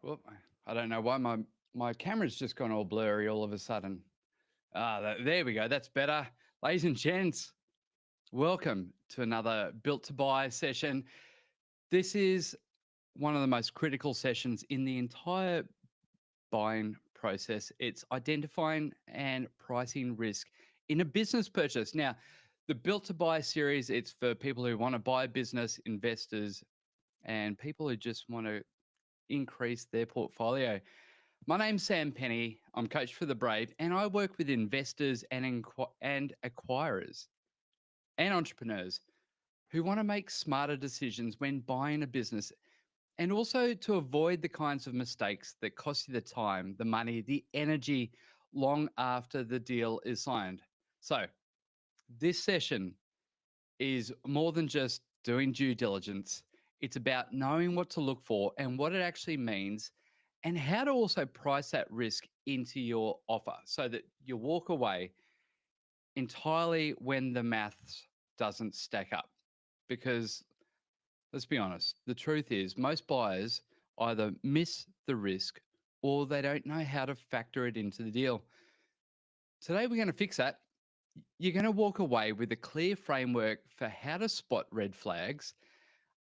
Well, I don't know why my camera's just gone all blurry all of a sudden. There we go. That's better. Ladies and gents, welcome to another Built to Buy session. This is one of the most critical sessions in the entire buying process. It's identifying and pricing risk in a business purchase. Now, the Built to Buy series, it's for people who want to buy a business, investors, and people who just want to increase their portfolio. My name's Sam Penny. I'm coach for the brave, and I work with investors and acquirers and entrepreneurs who want to make smarter decisions when buying a business, and also to avoid the kinds of mistakes that cost you the time, the money, the energy long after the deal is signed. So, this session is more than just doing due diligence. It's about knowing what to look for and what it actually means, and how to also price that risk into your offer so that you walk away entirely when the maths doesn't stack up. Because let's be honest, the truth is most buyers either miss the risk or they don't know how to factor it into the deal. Today, we're going to fix that. You're going to walk away with a clear framework for how to spot red flags,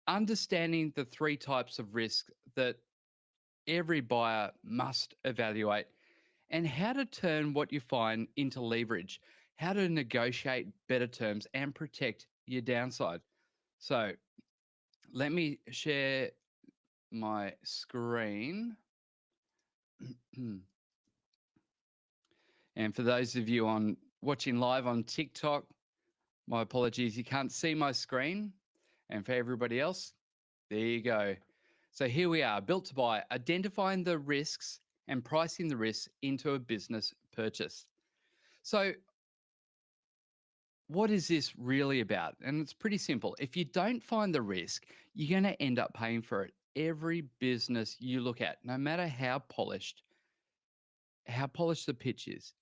understanding the three types of risk that every buyer must evaluate, and how to turn what you find into leverage, how to negotiate better terms and protect your downside. So, let me share my screen. And for those of you on watching live on TikTok, my apologies, you can't see my screen. And for everybody else, there you go. So here we are, Built to Buy, identifying the risks and pricing the risks into a business purchase. So, what is this really about? And it's pretty simple. If you don't find the risk, you're going to end up paying for it. Every business you look at, no matter how polished the pitch is,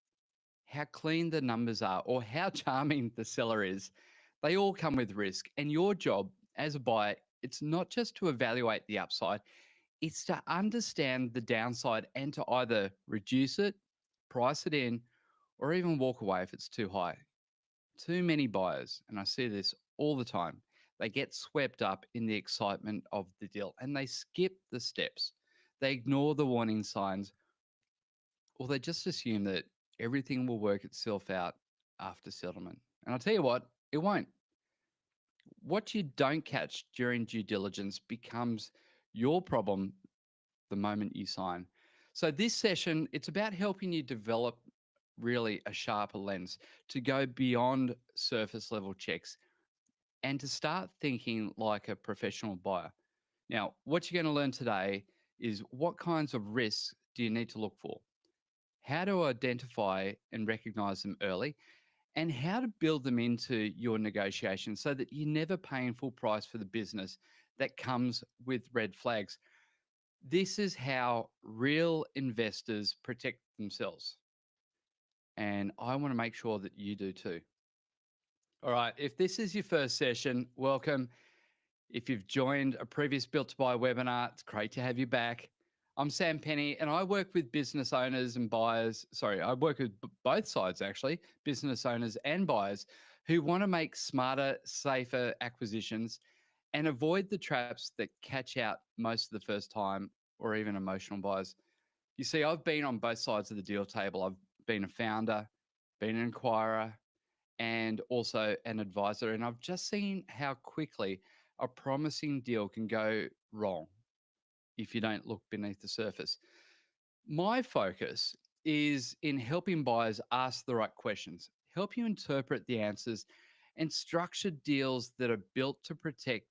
how clean the numbers are, or how charming the seller is, they all come with risk. And your job as a buyer, it's not just to evaluate the upside, it's to understand the downside and to either reduce it, price it in, or even walk away if it's too high. Too many buyers, and I see this all the time, they get swept up in the excitement of the deal and they skip the steps. They ignore the warning signs, or they just assume that everything will work itself out after settlement. And I'll tell you what, it won't. What you don't catch during due diligence becomes your problem the moment you sign. So this session, it's about helping you develop really a sharper lens to go beyond surface level checks and to start thinking like a professional buyer. Now, what you're going to learn today is what kinds of risks do you need to look for? How to identify and recognize them early, and how to build them into your negotiations so that you're never paying full price for the business that comes with red flags. This is how real investors protect themselves. And I want to make sure that you do too. All right. If this is your first session, welcome. If you've joined a previous Built to Buy webinar, it's great to have you back. I'm Sam Penny, and I work with business owners and buyers. Sorry, I work with both sides actually, business owners and buyers who want to make smarter, safer acquisitions and avoid the traps that catch out most of the first time or even emotional buyers. You see, I've been on both sides of the deal table. I've been a founder, been an acquirer, and also an advisor. And I've just seen how quickly a promising deal can go wrong if you don't look beneath the surface. My focus is in helping buyers ask the right questions, help you interpret the answers, and structure deals that are built to protect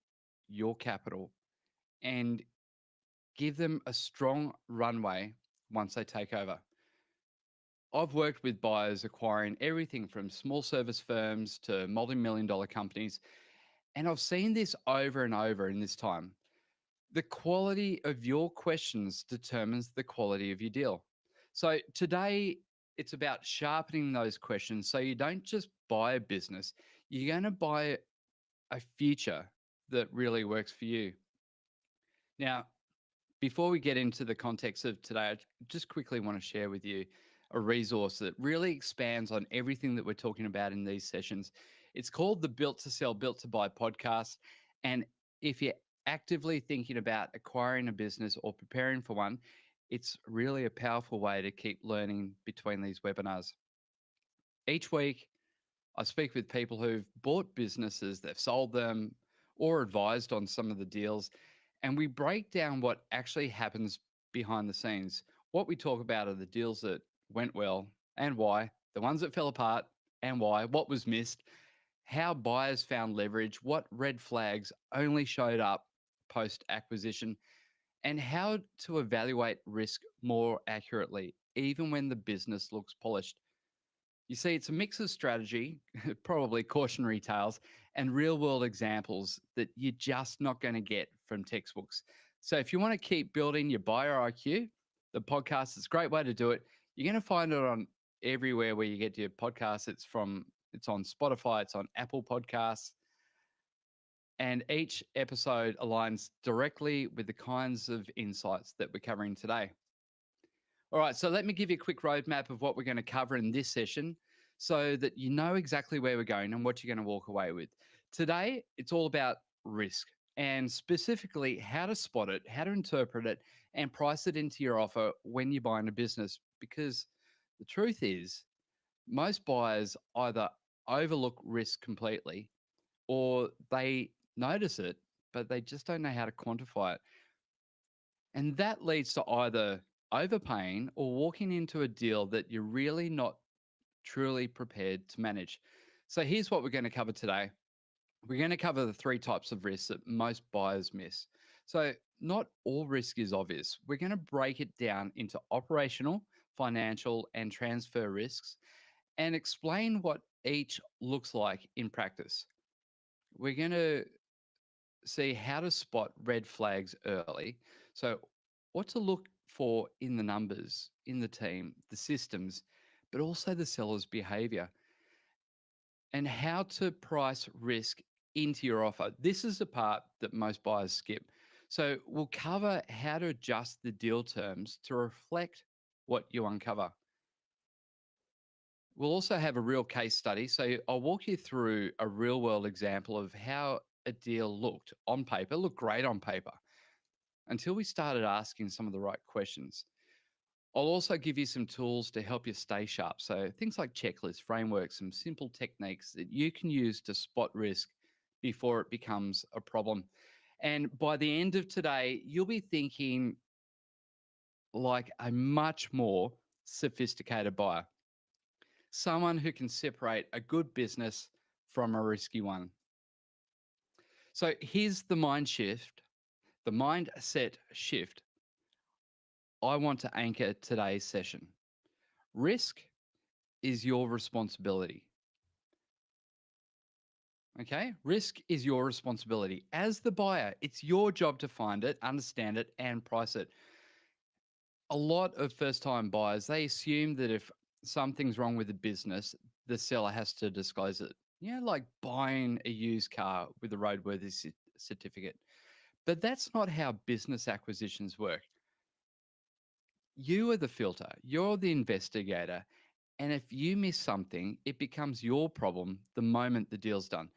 your capital and give them a strong runway once they take over. I've worked with buyers acquiring everything from small service firms to multi-million dollar companies, and I've seen this over and over in this time. The quality of your questions determines the quality of your deal. So today, it's about sharpening those questions so you don't just buy a business, you're going to buy a future that really works for you. Now, Before we get into the context of today, I just quickly want to share with you a resource that really expands on everything that we're talking about in these sessions. It's called the Built to Sell, Built to Buy podcast. And if you're actively thinking about acquiring a business or preparing for one, it's really a powerful way to keep learning between these webinars. Each week, I speak with people who've bought businesses, they've sold them, or advised on some of the deals. And we break down what actually happens behind the scenes. What we talk about are the deals that went well and why, the ones that fell apart and why, what was missed, how buyers found leverage, what red flags only showed up post acquisition, and how to evaluate risk more accurately, even when the business looks polished. You see, it's a mix of strategy, probably cautionary tales, and real world examples that you're just not going to get from textbooks. So, if you want to keep building your buyer IQ, the podcast is a great way to do it. You're going to find it on everywhere where you get your podcasts. It's on Spotify, it's on Apple Podcasts, and each episode aligns directly with the kinds of insights that we're covering today. All right, so let me give you a quick roadmap of what we're going to cover in this session so that you know exactly where we're going and what you're going to walk away with. Today, it's all about risk and specifically how to spot it, how to interpret it, and price it into your offer when you're buying a business. Because the truth is, most buyers either overlook risk completely or they notice it, but they just don't know how to quantify it. And that leads to either overpaying or walking into a deal that you're really not truly prepared to manage. So here's what we're going to cover today. We're going to cover the three types of risks that most buyers miss. So, not all risk is obvious. We're going to break it down into operational, financial, and transfer risks and explain what each looks like in practice. We're going to see how to spot red flags early. So, what to look for in the numbers, in the team, the systems, but also the seller's behavior, and how to price risk into your offer. This is the part that most buyers skip. So, we'll cover how to adjust the deal terms to reflect what you uncover. We'll also have a real case study. So I'll walk you through a real world example of how a deal looked on paper, looked great on paper, until we started asking some of the right questions. I'll also give you some tools to help you stay sharp. So things like checklists, frameworks, some simple techniques that you can use to spot risk before it becomes a problem. And by the end of today, you'll be thinking like a much more sophisticated buyer, someone who can separate a good business from a risky one. So here's the the mindset shift I want to anchor today's session. Risk is your responsibility. Okay? Risk is your responsibility. As the buyer, it's your job to find it, understand it, and price it. A lot of first time buyers, they assume that if something's wrong with the business, the seller has to disclose it. Like buying a used car with a roadworthy certificate. But that's not how business acquisitions work. You are the filter, you're the investigator. And if you miss something, it becomes your problem the moment the deal's done.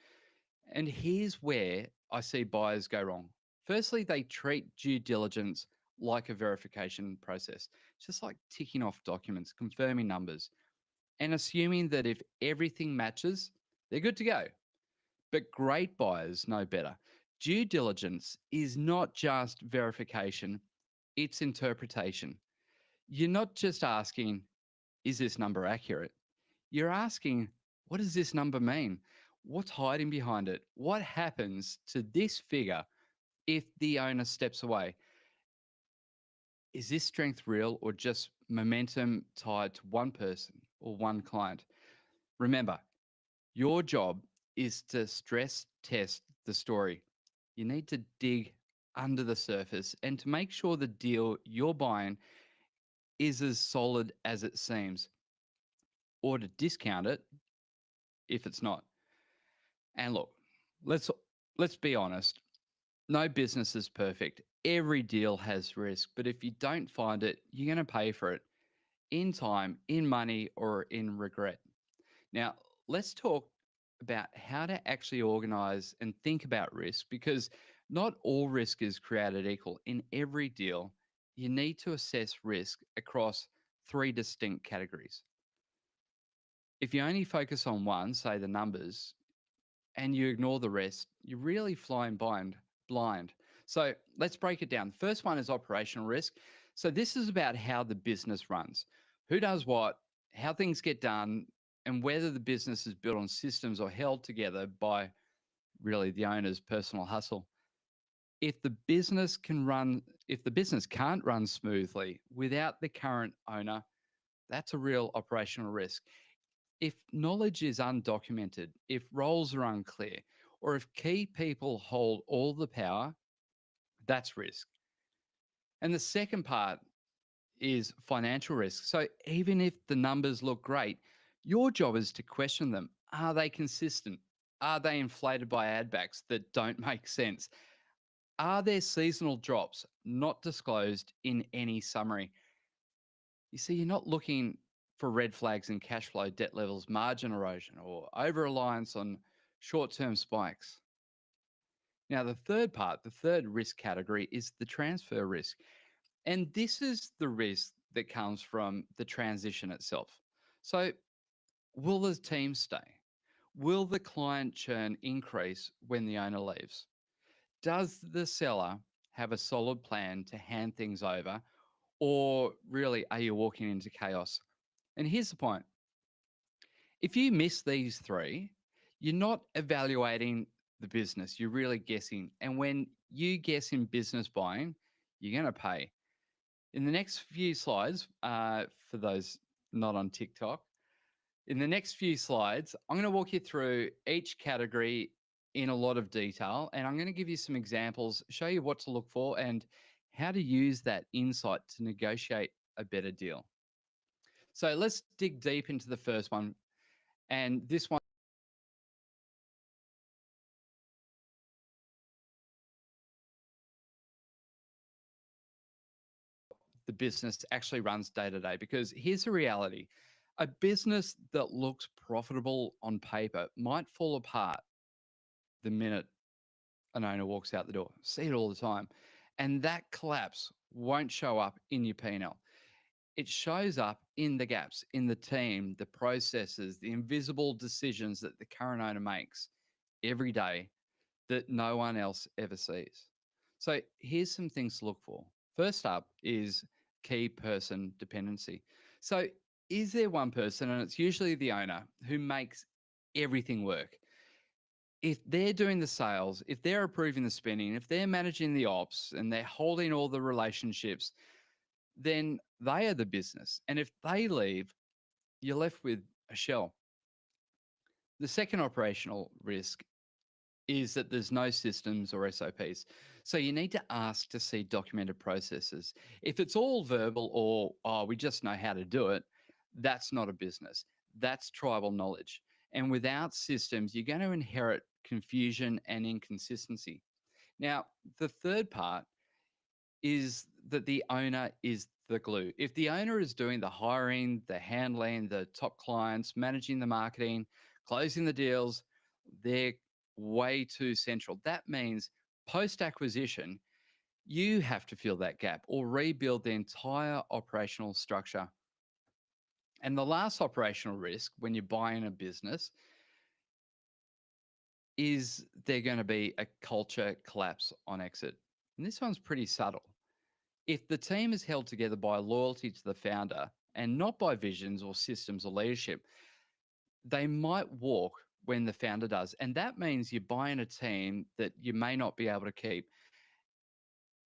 And here's where I see buyers go wrong. Firstly, they treat due diligence like a verification process, just like ticking off documents, confirming numbers, and assuming that if everything matches, they're good to go. But great buyers know better. Due diligence is not just verification, it's interpretation. You're not just asking, is this number accurate? You're asking, what does this number mean? What's hiding behind it? What happens to this figure if the owner steps away? Is this strength real or just momentum tied to one person or one client? Remember, your job is to stress test the story. You need to dig under the surface and to make sure the deal you're buying is as solid as it seems, or to discount it if it's not. And look, let's let's be honest. No business is perfect. Every deal has risk, but if you don't find it, you're going to pay for it in time, in money, or in regret. Now, let's talk about how to actually organize and think about risk because not all risk is created equal. In every deal, you need to assess risk across three distinct categories. If you only focus on one, say the numbers, and you ignore the rest, you're really flying blind. So let's break it down. The first one is operational risk. So this is about how the business runs, who does what, how things get done, and whether the business is built on systems or held together by really the owner's personal hustle. If the business can run, if the business can't run smoothly without the current owner, that's a real operational risk. If knowledge is undocumented, if roles are unclear, or if key people hold all the power, that's risk. And the second part is financial risk. So even if the numbers look great, your job is to question them. Are they consistent? Are they inflated by ad backs that don't make sense? Are there seasonal drops not disclosed in any summary? You see, you're not looking for red flags in cash flow, debt levels, margin erosion, or over reliance on short term spikes. Now, the third risk category is the transfer risk. And this is the risk that comes from the transition itself. So, will the team stay? Will the client churn increase when the owner leaves? Does the seller have a solid plan to hand things over? Or really, are you walking into chaos? And here's the point: if you miss these three, you're not evaluating the business, you're really guessing. And when you guess in business buying, you're going to pay. In the next few slides, for those not on TikTok, in the next few slides, I'm going to walk you through each category in a lot of detail. And I'm going to give you some examples, show you what to look for, and how to use that insight to negotiate a better deal. So let's dig deep into the first one. And this one, the business actually runs day to day. Because here's the reality: a business that looks profitable on paper might fall apart the minute an owner walks out the door. See it all the time. And that collapse won't show up in your P&L. It shows up in the gaps, in the team, the processes, the invisible decisions that the current owner makes every day that no one else ever sees. So here's some things to look for. First up is key person dependency. So is there one person, and it's usually the owner, who makes everything work? If they're doing the sales, if they're approving the spending, if they're managing the ops and they're holding all the relationships, then they are the business. And if they leave, you're left with a shell. The second operational risk is that there's no systems or SOPs. So you need to ask to see documented processes. If it's all verbal or, oh, we just know how to do it, that's not a business. That's tribal knowledge. And without systems, you're going to inherit confusion and inconsistency. Now, the third part is that the owner is the glue. If the owner is doing the hiring, the handling, the top clients, managing the marketing, closing the deals, they're way too central. That means post acquisition, you have to fill that gap or rebuild the entire operational structure. And the last operational risk when you're buying a business is there going to be a culture collapse on exit. And this one's pretty subtle. If the team is held together by loyalty to the founder and not by visions or systems or leadership, they might walk when the founder does. And that means you're buying a team that you may not be able to keep.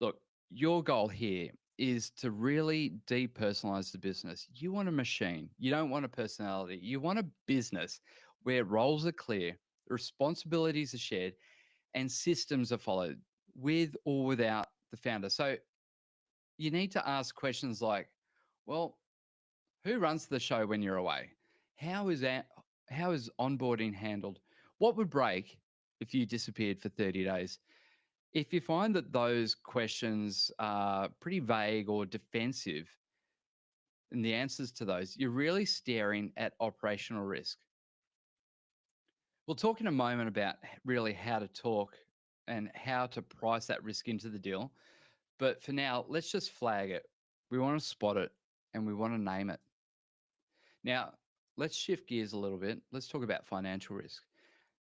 Look, your goal here is to really depersonalize the business. You want a machine. You don't want a personality. You want a business where roles are clear, responsibilities are shared, and systems are followed with or without the founder. So you need to ask questions like, well, who runs the show when you're away? How is that? How is onboarding handled? What would break if you disappeared for 30 days? If you find that those questions are pretty vague or defensive in the answers to those, you're really staring at operational risk. We'll talk in a moment about really how to talk and how to price that risk into the deal. But for now, let's just flag it. We want to spot it and we want to name it. Now, let's shift gears a little bit. Let's talk about financial risk.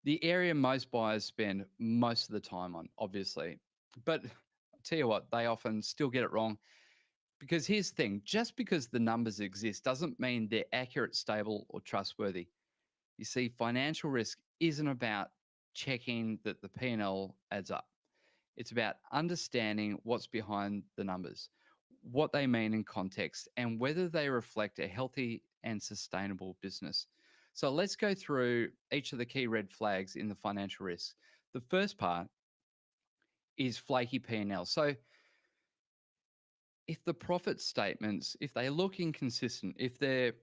The area most buyers spend most of the time on, obviously. But I'll tell you what, they often still get it wrong. Because here's the thing, just because the numbers exist doesn't mean they're accurate, stable, or trustworthy. You see, financial risk isn't about checking that the P&L adds up. It's about understanding what's behind the numbers, what they mean in context, and whether they reflect a healthy and sustainable business. So let's go through each of the key red flags in the financial risk. The first part is flaky P&L. So if the profit statements, if they look inconsistent, if they're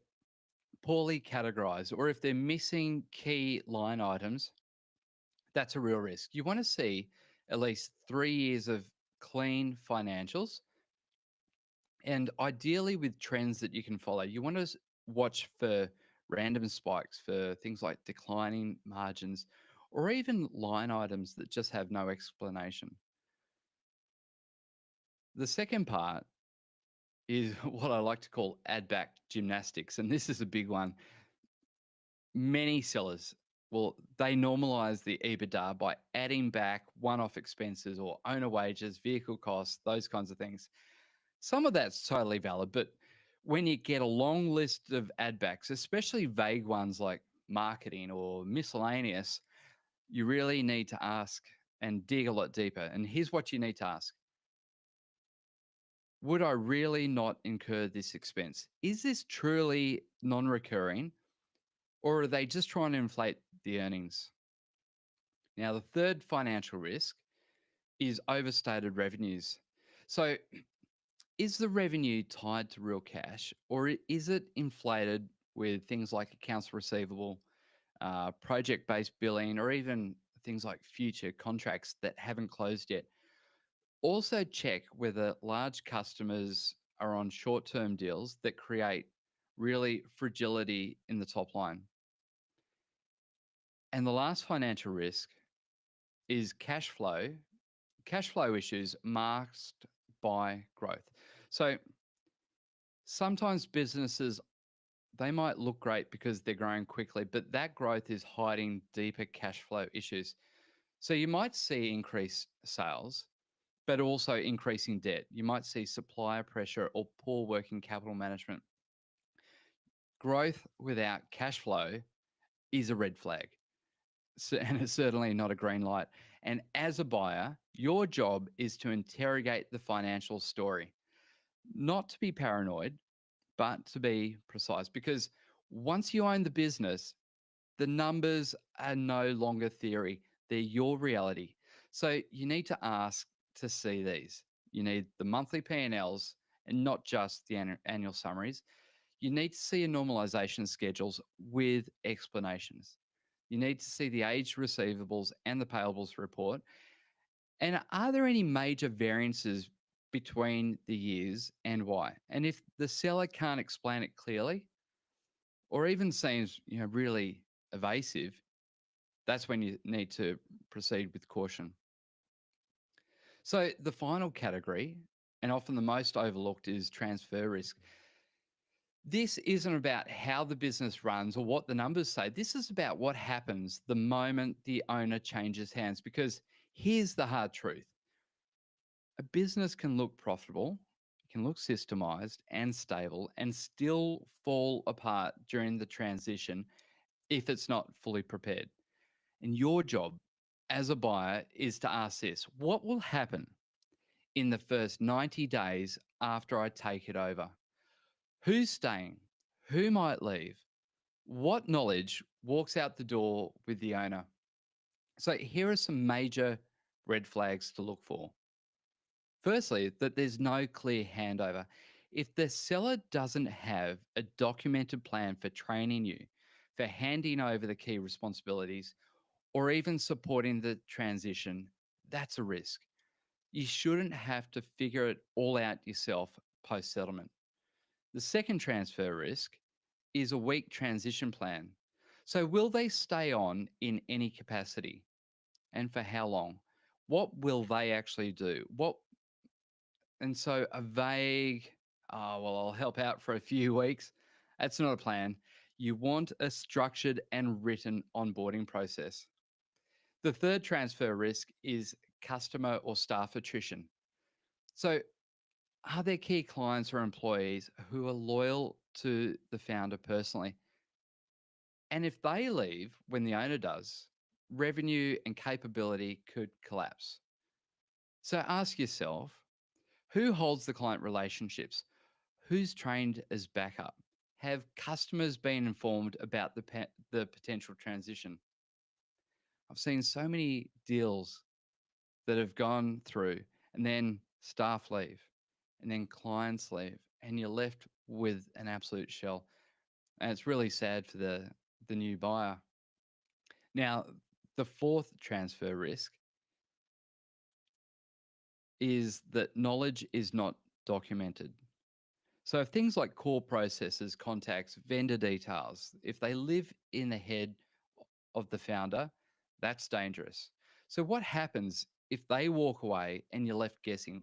poorly categorized, or if they're missing key line items, that's a real risk. You want to see at least 3 years of clean financials, and ideally with trends that you can follow. You want to watch for random spikes, for things like declining margins, or even line items that just have no explanation. The second part is what I like to call add back gymnastics, and this is a big one. Many sellers, well, they normalize the EBITDA by adding back one-off expenses or owner wages, vehicle costs, those kinds of things. Some of that's totally valid, but when you get a long list of add backs, especially vague ones like marketing or miscellaneous, you really need to ask and dig a lot deeper. And here's what you need to ask: would I really not incur this expense? Is this truly non recurring, or are they just trying to inflate the earnings? Now, the third financial risk is overstated revenues. So, is the revenue tied to real cash, or is it inflated with things like accounts receivable, project based billing, or even things like future contracts that haven't closed yet? Also, check whether large customers are on short term deals that create really fragility in the top line. And the last financial risk is cash flow issues masked by growth. So sometimes businesses, they might look great because they're growing quickly, but that growth is hiding deeper cash flow issues. So you might see increased sales, but also increasing debt. You might see supplier pressure or poor working capital management. Growth without cash flow is a red flag, and it's certainly not a green light. And as a buyer, your job is to interrogate the financial story, not to be paranoid, but to be precise. Because once you own the business, the numbers are no longer theory, they're your reality. So you need to ask to see these. You need the monthly P&Ls and not just the annual summaries. You need to see your normalization schedules with explanations. You need to see the aged receivables and the payables report. And are there any major variances between the years and why? And if the seller can't explain it clearly or even seems, really evasive, that's when you need to proceed with caution. So the final category, and often the most overlooked, is transfer risk. This isn't about how the business runs or what the numbers say. This is about what happens the moment the owner changes hands. Because here's the hard truth: a business can look profitable, can look systemized and stable, and still fall apart during the transition if it's not fully prepared. And your job as a buyer is to ask this: what will happen in the first 90 days after I take it over? Who's staying? Who might leave? What knowledge walks out the door with the owner? So, here are some major red flags to look for. Firstly, that there's no clear handover. If the seller doesn't have a documented plan for training you, for handing over the key responsibilities, or even supporting the transition, that's a risk. You shouldn't have to figure it all out yourself post settlement. The second transfer risk is a weak transition plan. So, will they stay on in any capacity and for how long? What will they actually do? And so, a vague, oh, well, I'll help out for a few weeks. That's not a plan. You want a structured and written onboarding process. The third transfer risk is customer or staff attrition. So, are there key clients or employees who are loyal to the founder personally? And if they leave when the owner does, revenue and capability could collapse. So ask yourself, who holds the client relationships? Who's trained as backup? Have customers been informed about the potential transition? I've seen so many deals that have gone through and then staff leave and then clients leave and you're left with an absolute shell. And it's really sad for the new buyer. Now, the fourth transfer risk is that knowledge is not documented. So if things like core processes, contacts, vendor details, if they live in the head of the founder, that's dangerous. So what happens if they walk away and you're left guessing?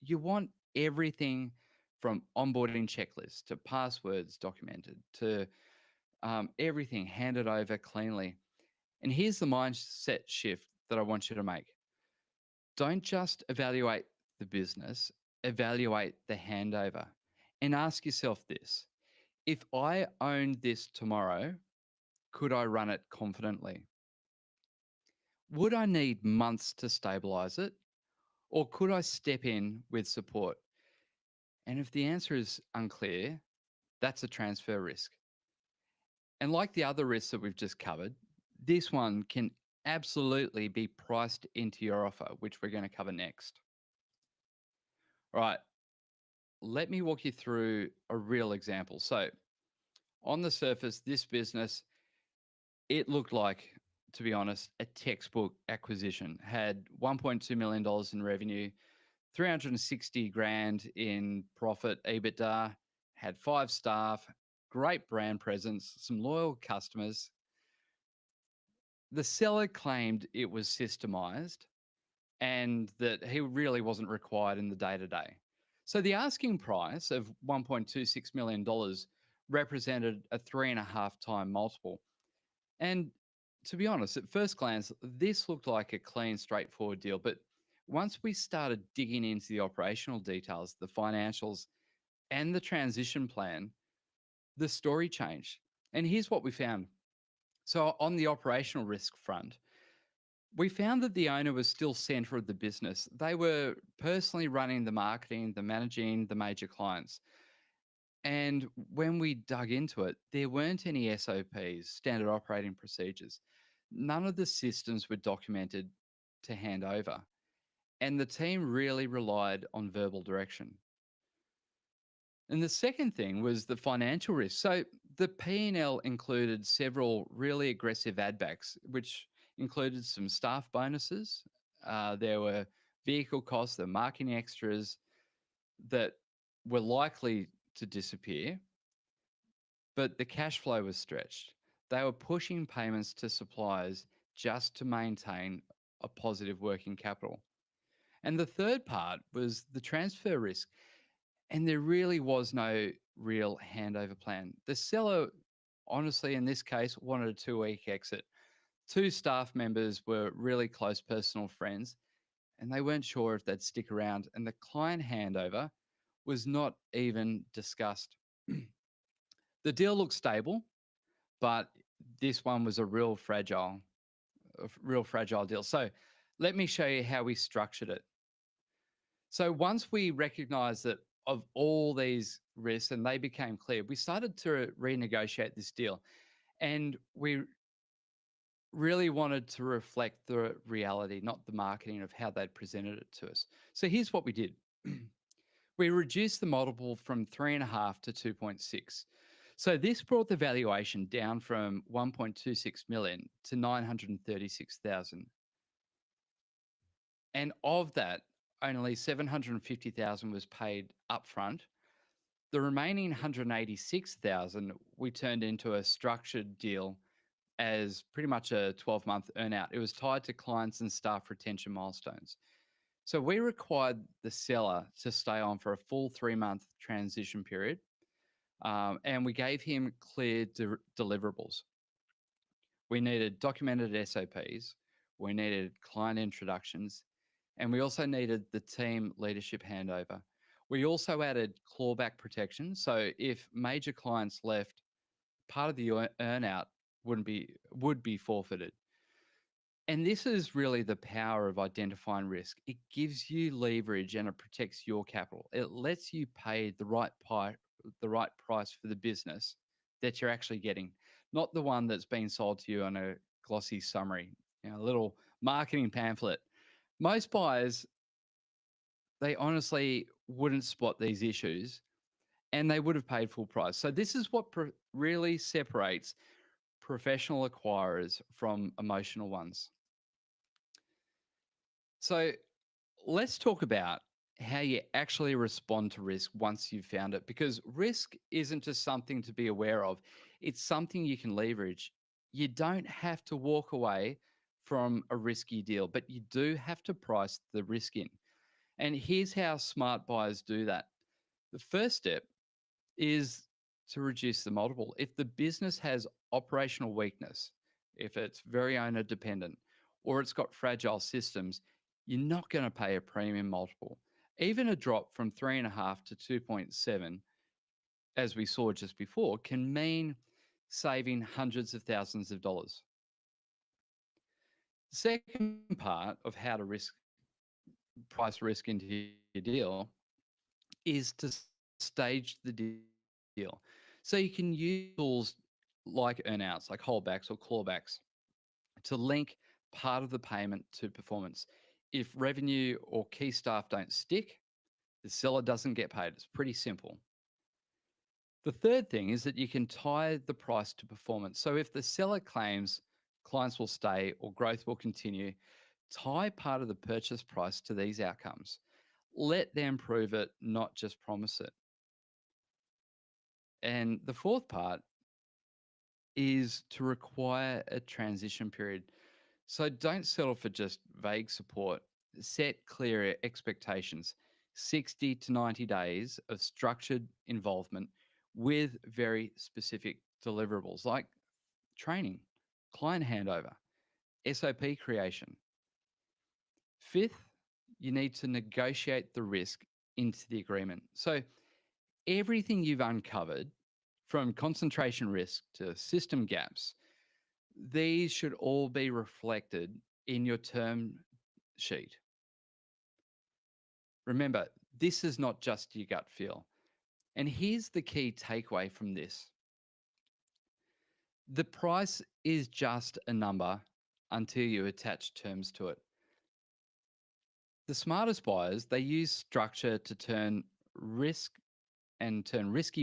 You want everything from onboarding checklists to passwords documented to everything handed over cleanly. And here's the mindset shift that I want you to make. Don't just evaluate the business, evaluate the handover and ask yourself this: if I owned this tomorrow, could I run it confidently? Would I need months to stabilize it? Or could I step in with support? And if the answer is unclear, that's a transfer risk. And like the other risks that we've just covered, this one can absolutely be priced into your offer, which we're going to cover next. All right, let me walk you through a real example. So, on the surface, this business, it looked like, to be honest, a textbook acquisition. Had $1.2 million in revenue, 360 grand in profit, EBITDA, had 5 staff, great brand presence, some loyal customers. The seller claimed it was systemized and that he really wasn't required in the day to day. So the asking price of $1.26 million represented a 3.5 time multiple. And to be honest, at first glance, this looked like a clean, straightforward deal. But once we started digging into the operational details, the financials, and the transition plan, the story changed. And here's what we found. So, on the operational risk front, we found that the owner was still center of the business. They were personally running the marketing, the managing the major clients. And when we dug into it, there weren't any SOPs, standard operating procedures. None of the systems were documented to hand over. And the team really relied on verbal direction. And the second thing was the financial risk. So the P&L included several really aggressive add backs, which included some staff bonuses. There were vehicle costs, the marketing extras that were likely to disappear, but the cash flow was stretched. They were pushing payments to suppliers just to maintain a positive working capital. And the third part was the transfer risk. And there really was no real handover plan. The seller, honestly, in this case, wanted a 2 week exit. 2 staff members were really close personal friends, and they weren't sure if they'd stick around. And the client handover was not even discussed. The deal looked stable, but this one was a real fragile deal. So let me show you how we structured it. So once we recognized that of all these risks and they became clear, we started to renegotiate this deal. And we really wanted to reflect the reality, not the marketing of how they'd presented it to us. So here's what we did. We reduced the multiple from 3.5 to 2.6. So this brought the valuation down from 1.26 million to 936,000. And of that, only 750,000 was paid upfront. The remaining 186,000 we turned into a structured deal as pretty much a 12-month earnout. It was tied to clients and staff retention milestones. So we required the seller to stay on for a full 3-month transition period, and we gave him clear deliverables. We needed documented SOPs, we needed client introductions, and we also needed the team leadership handover. We also added clawback protection. So if major clients left, part of the earnout would be forfeited. And this is really the power of identifying risk. It gives you leverage and it protects your capital. It lets you pay the right price for the business that you're actually getting, not the one that's being sold to you on a glossy summary, a little marketing pamphlet. Most buyers, they honestly wouldn't spot these issues and they would have paid full price. So this is what really separates professional acquirers from emotional ones. So let's talk about how you actually respond to risk once you've found it, because risk isn't just something to be aware of, it's something you can leverage. You don't have to walk away from a risky deal, but you do have to price the risk in. And here's how smart buyers do that. The first step is to reduce the multiple. If the business has operational weakness, if it's very owner dependent, or it's got fragile systems, you're not going to pay a premium multiple. Even a drop from 3.5 to 2.7, as we saw just before, can mean saving hundreds of thousands of dollars. The second part of how to price risk into your deal is to stage the deal. So you can use tools like earnouts, like holdbacks or clawbacks, to link part of the payment to performance. If revenue or key staff don't stick, the seller doesn't get paid. It's pretty simple. The third thing is that you can tie the price to performance. So if the seller claims clients will stay or growth will continue, tie part of the purchase price to these outcomes. Let them prove it, not just promise it. And the fourth part is to require a transition period. So don't settle for just vague support. Set clear expectations, 60 to 90 days of structured involvement with very specific deliverables like training, client handover, SOP creation. Fifth, you need to negotiate the risk into the agreement. So everything you've uncovered, from concentration risk to system gaps, these should all be reflected in your term sheet. Remember, this is not just your gut feel. And here's the key takeaway from this: the price is just a number until you attach terms to it. The smartest buyers, they use structure to turn risky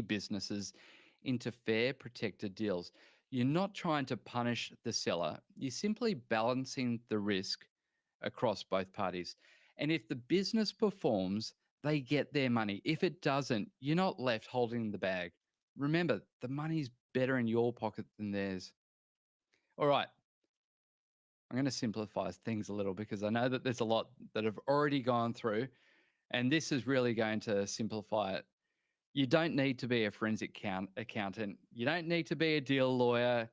businesses into fair, protected deals. You're not trying to punish the seller, you're simply balancing the risk across both parties. And if the business performs, they get their money. If it doesn't, you're not left holding the bag. Remember, the money's better in your pocket than theirs. All right, I'm going to simplify things a little because I know that there's a lot that have already gone through, and this is really going to simplify it. You don't need to be a forensic accountant. You don't need to be a deal lawyer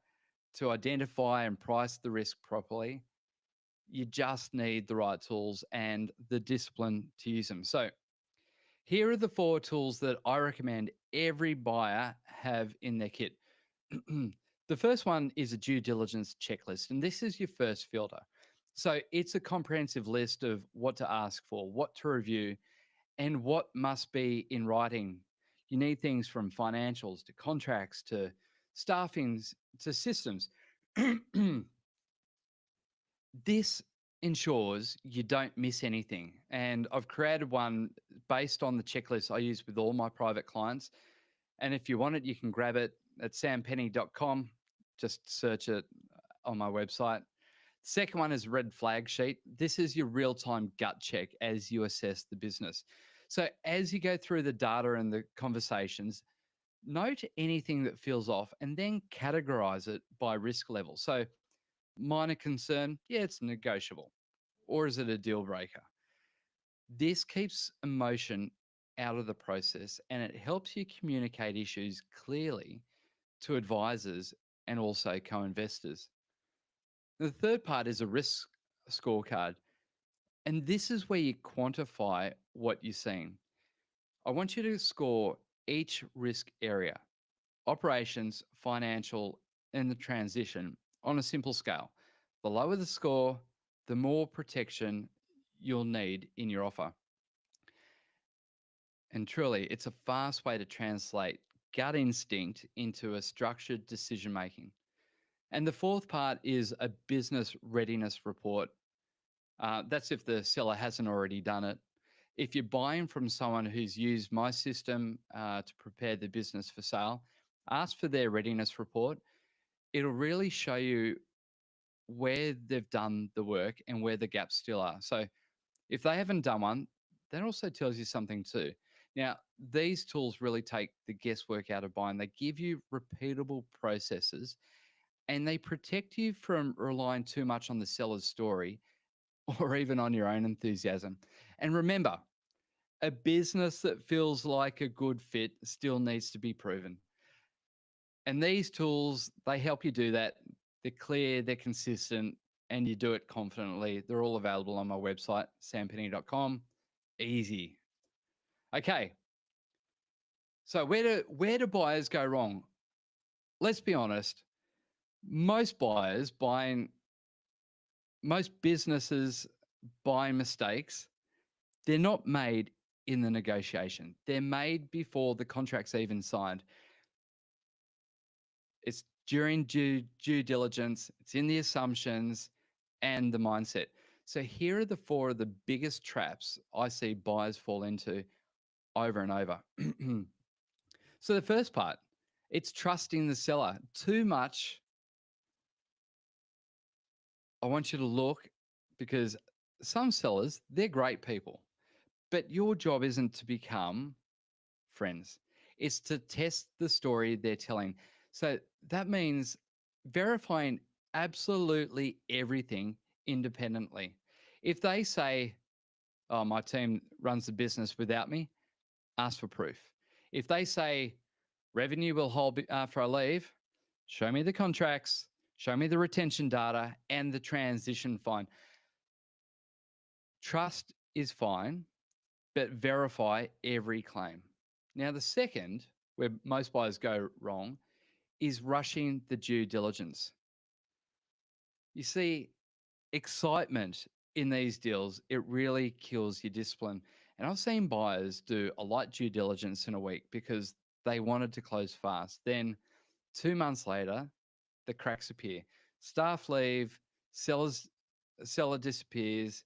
to identify and price the risk properly. You just need the right tools and the discipline to use them. So here are the 4 tools that I recommend every buyer have in their kit. The first one is a due diligence checklist, and this is your first filter. So it's a comprehensive list of what to ask for, what to review, and what must be in writing. You need things from financials to contracts to staffings to systems. This ensures you don't miss anything. And I've created one based on the checklist I use with all my private clients. And if you want it, you can grab it at sampenny.com. Just search it on my website. Second one is red flag sheet. This is your real time gut check as you assess the business. So as you go through the data and the conversations, note anything that feels off and then categorize it by risk level. So minor concern, yeah, it's negotiable. Or is it a deal breaker? This keeps emotion out of the process and it helps you communicate issues clearly to advisors and also co investors. The third part is a risk scorecard. And this is where you quantify what you're seeing. I want you to score each risk area: operations, financial, and the transition on a simple scale. The lower the score, the more protection you'll need in your offer. And truly, it's a fast way to translate gut instinct into a structured decision making. And the fourth part is a business readiness report. That's if the seller hasn't already done it. If you're buying from someone who's used my system to prepare the business for sale, ask for their readiness report. It'll really show you where they've done the work and where the gaps still are. So if they haven't done one, that also tells you something too. Now, these tools really take the guesswork out of buying. They give you repeatable processes and they protect you from relying too much on the seller's story or even on your own enthusiasm. And remember, a business that feels like a good fit still needs to be proven. And these tools, they help you do that. They're clear, they're consistent, and you do it confidently. They're all available on my website, sampenny.com. Easy. Okay. So where do buyers go wrong? Let's be honest. Most buyers buying, most businesses buying mistakes, they're not made in the negotiation. They're made before the contract's even signed. It's during due diligence, it's in the assumptions and the mindset. So here are the four of the biggest traps I see buyers fall into over and over. So the first part, it's trusting the seller too much. I want you to look because some sellers, they're great people, but your job isn't to become friends. It's to test the story they're telling. So that means verifying absolutely everything independently. If they say, oh, my team runs the business without me, ask for proof. If they say revenue will hold after I leave, show me the contracts, show me the retention data and the transition fine. Trust is fine, but verify every claim. Now, the second, where most buyers go wrong, is rushing the due diligence. You see, excitement in these deals, it really kills your discipline. And I've seen buyers do a light due diligence in a week because they wanted to close fast. Then 2 months later, the cracks appear. Staff leave, seller disappears.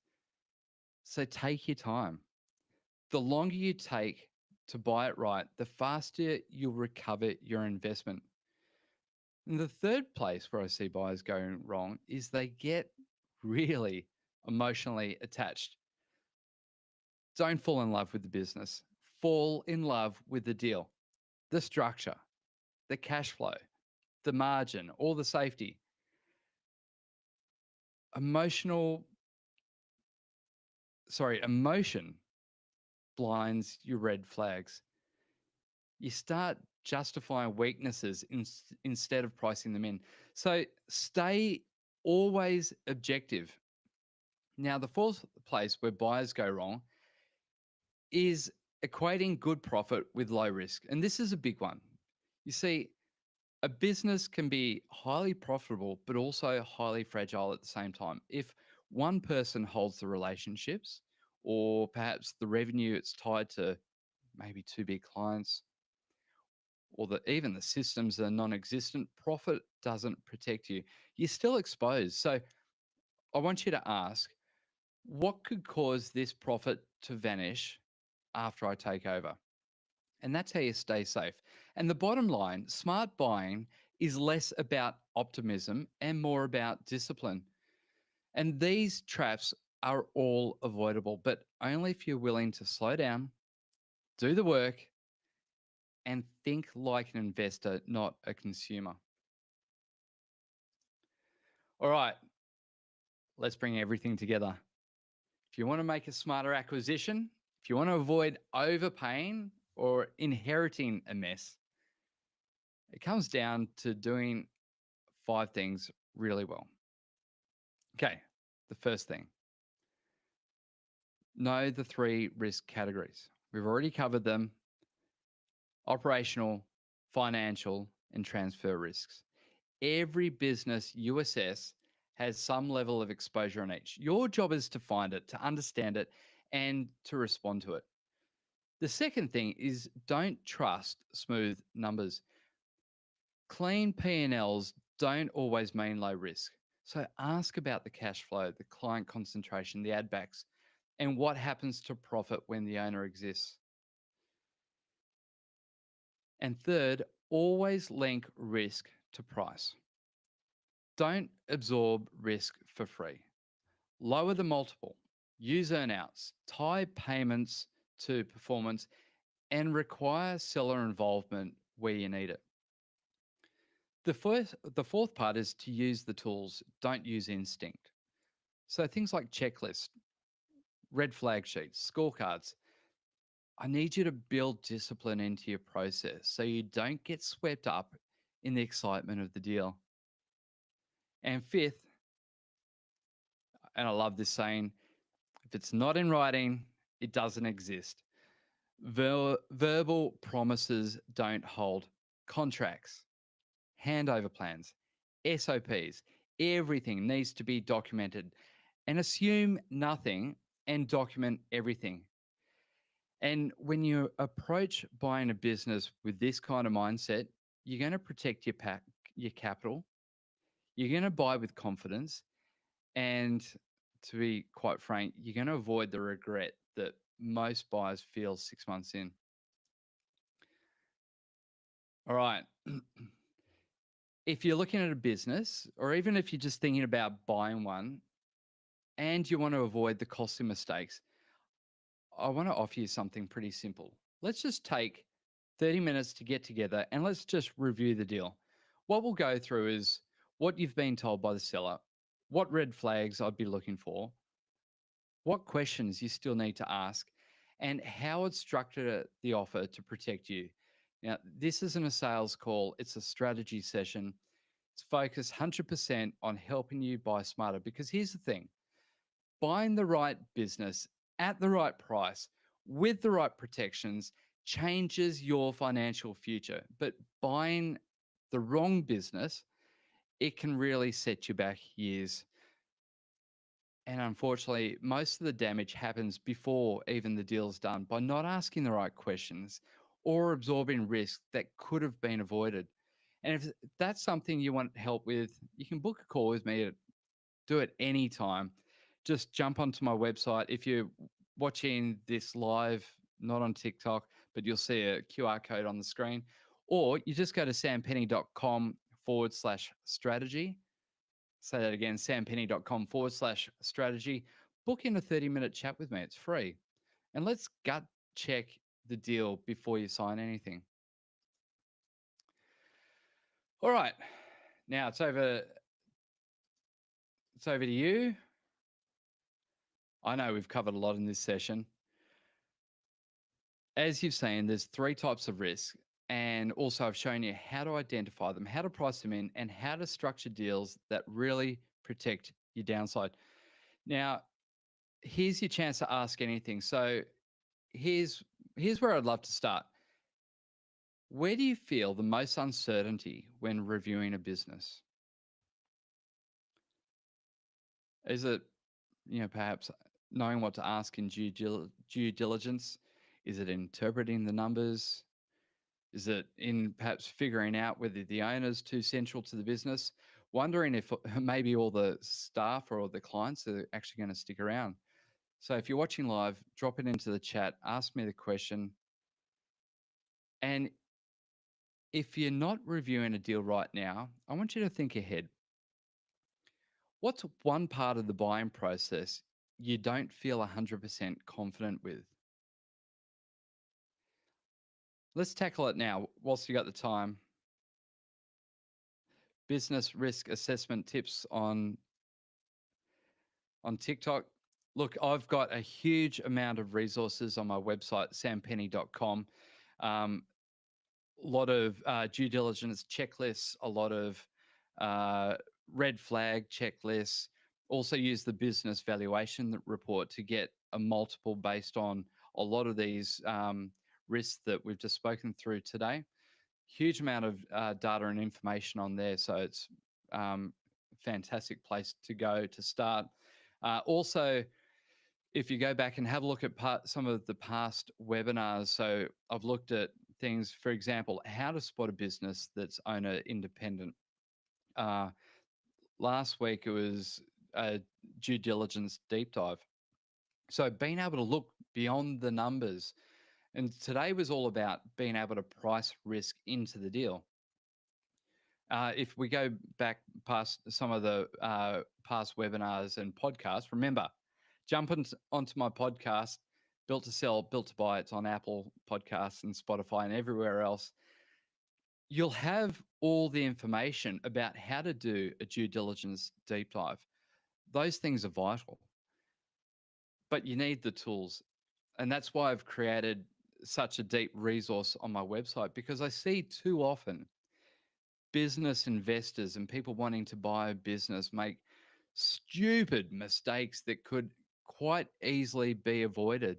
So take your time. The longer you take to buy it right, the faster you'll recover your investment. And the third place where I see buyers going wrong is they get really emotionally attached. Don't fall in love with the business. Fall in love with the deal, the structure, the cash flow, the margin, or the safety. Emotional, emotion blinds your red flags. You start justifying weaknesses instead of pricing them in. So stay always objective. Now, the fourth place where buyers go wrong is equating good profit with low risk. And this is a big one. You see, a business can be highly profitable, but also highly fragile at the same time. If one person holds the relationships, or perhaps the revenue it's tied to maybe two big clients, or even the systems are non-existent, profit doesn't protect you. You're still exposed. So I want you to ask, what could cause this profit to vanish after I take over? And that's how you stay safe. And the bottom line, smart buying is less about optimism and more about discipline. And these traps are all avoidable, but only if you're willing to slow down, do the work, and think like an investor, not a consumer. All right, let's bring everything together. If you want to make a smarter acquisition, if you want to avoid overpaying or inheriting a mess, it comes down to doing five things really well. Okay, the first thing, know the three risk categories. We've already covered them: operational, financial, and transfer risks. Every business you assess has some level of exposure on each. Your job is to find it, to understand it, and to respond to it. The second thing is don't trust smooth numbers. Clean P&Ls don't always mean low risk. So ask about the cash flow, the client concentration, the ad backs, and what happens to profit when the owner exists. And third, always link risk to price. Don't absorb risk for free. Lower the multiple, use earnouts, tie payments to performance, and require seller involvement where you need it. The fourth part is to use the tools, don't use instinct. So things like checklists, red flag sheets, scorecards. I need you to build discipline into your process so you don't get swept up in the excitement of the deal. And fifth, and I love this saying, if it's not in writing, it doesn't exist. Verbal promises don't hold. Contracts, handover plans, SOPs, everything needs to be documented, and assume nothing and document everything. And when you approach buying a business with this kind of mindset, you're going to protect your capital. You're going to buy with confidence. And to be quite frank, you're going to avoid the regret that most buyers feel 6 months in. All right. If you're looking at a business, or even if you're just thinking about buying one and you want to avoid the costly mistakes, I want to offer you something pretty simple. Let's just take 30 minutes to get together and let's just review the deal. What we'll go through is what you've been told by the seller, what red flags I'd be looking for, what questions you still need to ask, and how it's structured the offer to protect you. Now, this isn't a sales call, it's a strategy session. It's focused 100% on helping you buy smarter, because here's the thing: buying the right business at the right price with the right protections changes your financial future. But buying the wrong business, it can really set you back years. And unfortunately, most of the damage happens before even the deal's done by not asking the right questions or absorbing risk that could have been avoided. And if that's something you want help with, you can book a call with me. Do it anytime. Just jump onto my website. If you're watching this live, not on TikTok, but you'll see a QR code on the screen, or you just go to sampenny.com/strategy. Say that again, sampenny.com/strategy. Book in a 30-minute chat with me. It's free. And let's gut check the deal before you sign anything. All right. Now it's over to you. I know we've covered a lot in this session. As you've seen, there's three types of risk. And also I've shown you how to identify them, how to price them in, and how to structure deals that really protect your downside. Now, here's your chance to ask anything. So here's where I'd love to start. Where do you feel the most uncertainty when reviewing a business? Is it, perhaps knowing what to ask in due diligence? Is it interpreting the numbers? Is it in perhaps figuring out whether the owner's too central to the business? Wondering if maybe all the staff or all the clients are actually going to stick around. So if you're watching live, drop it into the chat, ask me the question. And if you're not reviewing a deal right now, I want you to think ahead. What's one part of the buying process you don't feel 100% confident with? Let's tackle it now whilst you got the time. Business risk assessment tips on TikTok. Look, I've got a huge amount of resources on my website, sampenny.com. Um, a lot of due diligence checklists, a lot of uh, red flag checklists. Also, use the business valuation report to get a multiple based on a lot of these risks that we've just spoken through today. Huge amount of data and information on there, so it's fantastic place to go to start. Also, if you go back and have a look at some of the past webinars, so I've looked at things, for example, how to spot a business that's owner independent. Uh, Last week it was a due diligence deep dive. So being able to look beyond the numbers. And today was all about being able to price risk into the deal. If we go back past some of the past webinars and podcasts, remember, onto my podcast, Built to Sell, Built to Buy. It's on Apple Podcasts and Spotify and everywhere else. You'll have all the information about how to do a due diligence deep dive. Those things are vital, but you need the tools. And that's why I've created such a deep resource on my website, because I see too often business investors and people wanting to buy a business make stupid mistakes that could quite easily be avoided.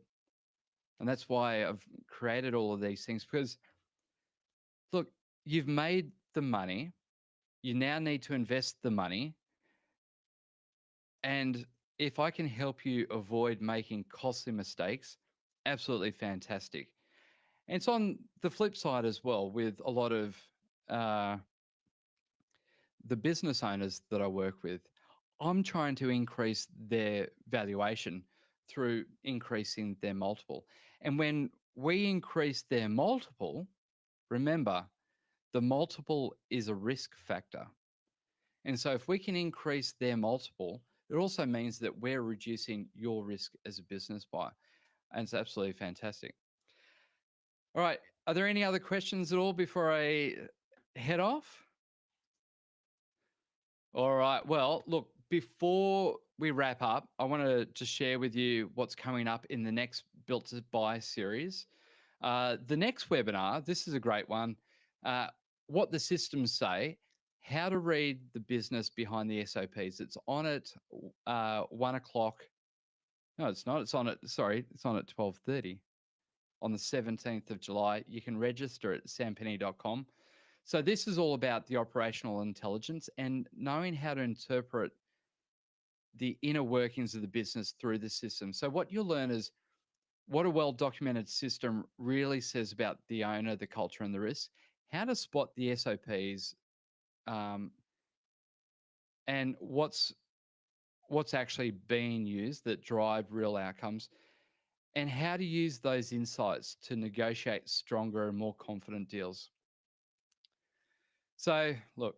And that's why I've created all of these things, because look, you've made the money, you now need to invest the money. And if I can help you avoid making costly mistakes, absolutely fantastic. And it's on the flip side as well with a lot of uh, the business owners that I work with. I'm trying to increase their valuation through increasing their multiple. And when we increase their multiple, remember, the multiple is a risk factor. And so if we can increase their multiple, it also means that we're reducing your risk as a business buyer. And it's absolutely fantastic. All right. Are there any other questions at all before I head off? All right. Well, look, before we wrap up, I want to just share with you what's coming up in the next Built to Buy series. The next webinar, this is a great one. Uh, what the systems say, how to read the business behind the SOPs. It's on at 1 o'clock. No, it's not. It's on at, sorry, it's on at 12:30 on the 17th of July. You can register at sampenny.com. So this is all about the operational intelligence and knowing how to interpret the inner workings of the business through the system. So what you'll learn is what a well-documented system really says about the owner, the culture, and the risk, how to spot the SOPs, um, and what's actually being used that drive real outcomes, and how to use those insights to negotiate stronger and more confident deals. So look,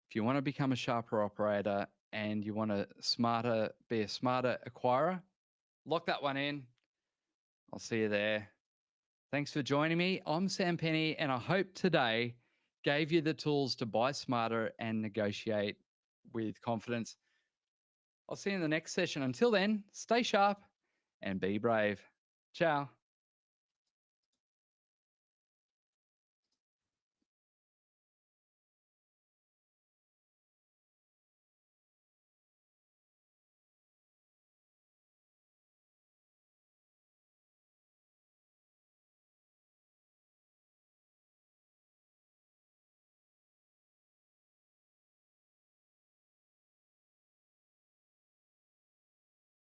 if you want to become a sharper operator and you want to be a smarter acquirer, lock that one in. I'll see you there. Thanks for joining me. I'm Sam Penny, and I hope today gave you the tools to buy smarter and negotiate with confidence. I'll see you in the next session. Until then, stay sharp and be brave. Ciao.